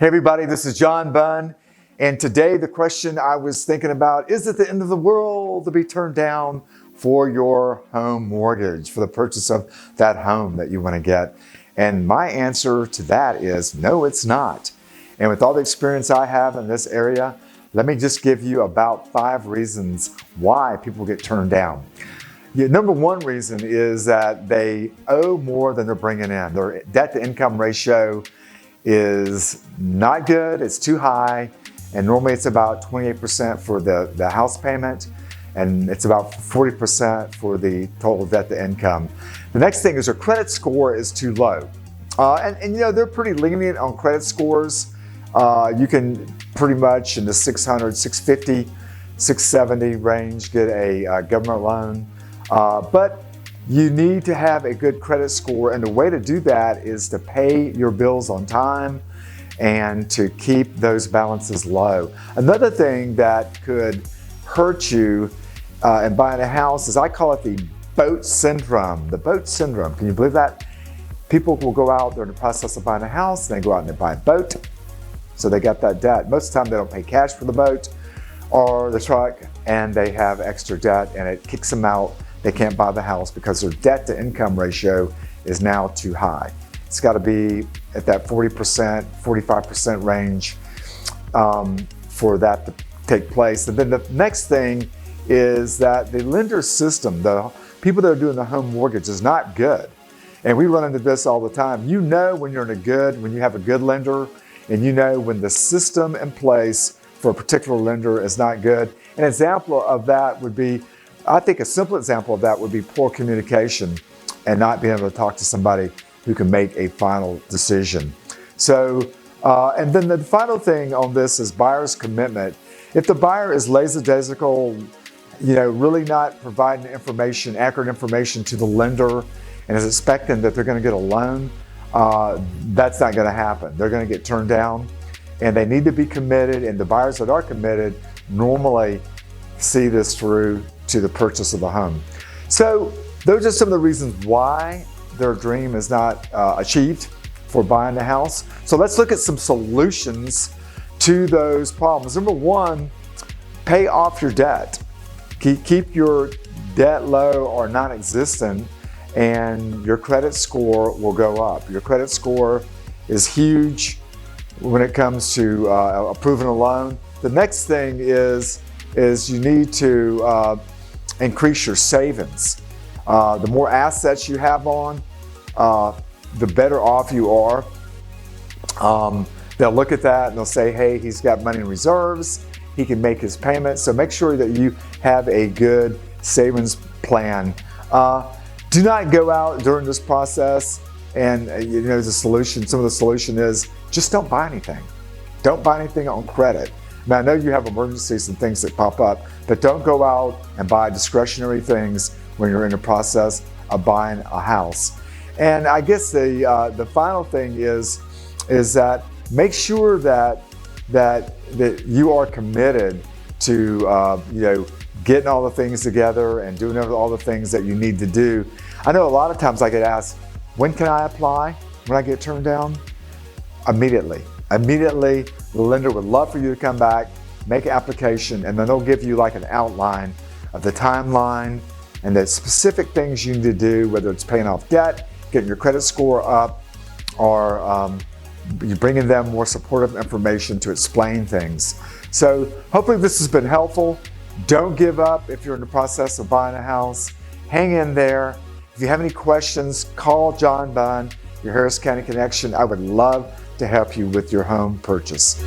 Hey everybody, this is John Bunn, and today the question I was thinking about, is it the end of the world to be turned down for your home mortgage, for the purchase of that home that you want to get? And my answer to that is no, it's not. And with all the experience I have in this area, let me just give you about 5 reasons why people get turned down. Number one reason is that they owe more than they're bringing in. Their debt to income ratio is not good, it's too high, and normally it's about 28% for the house payment, and it's about 40% for the total debt to income. The next thing is their credit score is too low. And you know, they're pretty lenient on credit scores. You can pretty much in the 600, 650, 670 range get a government loan. But you need to have a good credit score, and the way to do that is to pay your bills on time and to keep those balances low. Another thing that could hurt you in buying a house is, I call it the boat syndrome. The boat syndrome, can you believe that? People will go out, they're in the process of buying a house, and they go out and they buy a boat, so they got that debt. Most of the time they don't pay cash for the boat or the truck, and they have extra debt, and it kicks them out. They can't buy the house because their debt to income ratio is now too high. It's got to be at that 40%, 45% range for that to take place. And then the next thing is that the lender system, the people that are doing the home mortgage, is not good. And we run into this all the time. You know when you're when you have a good lender, and you know when the system in place for a particular lender is not good. An example of that would be, I think a simple example of that would be poor communication and not being able to talk to somebody who can make a final decision. So, and then the final thing on this is buyer's commitment. If the buyer is lackadaisical, really not providing information, accurate information to the lender, and is expecting that they're going to get a loan, that's not going to happen. They're going to get turned down, and they need to be committed, and the buyers that are committed normally see this through to the purchase of the home. So those are some of the reasons why their dream is not achieved for buying a house. So let's look at some solutions to those problems. Number one, pay off your debt. Keep your debt low or non-existent, and your credit score will go up. Your credit score is huge when it comes to approving a loan. The next thing is you need to increase your savings. The more assets you have on, the better off you are. They'll look at that and they'll say, hey, he's got money in reserves, he can make his payments. So make sure that you have a good savings plan. Do not go out during this process and the solution, some of the solution is just don't buy anything. Don't buy anything on credit. Now, I know you have emergencies and things that pop up, but don't go out and buy discretionary things when you're in the process of buying a house. And I guess the final thing is that make sure that you are committed to getting all the things together and doing all the things that you need to do. I know a lot of times I get asked, when can I apply when I get turned down? Immediately. Immediately, the lender would love for you to come back, make an application, and then they'll give you like an outline of the timeline and the specific things you need to do, whether it's paying off debt, getting your credit score up, or you're bringing them more supportive information to explain things. So hopefully this has been helpful. Don't give up if you're in the process of buying a house. Hang in there. If you have any questions, call John Bunn, your Harris County Connection. I would love to help you with your home purchase.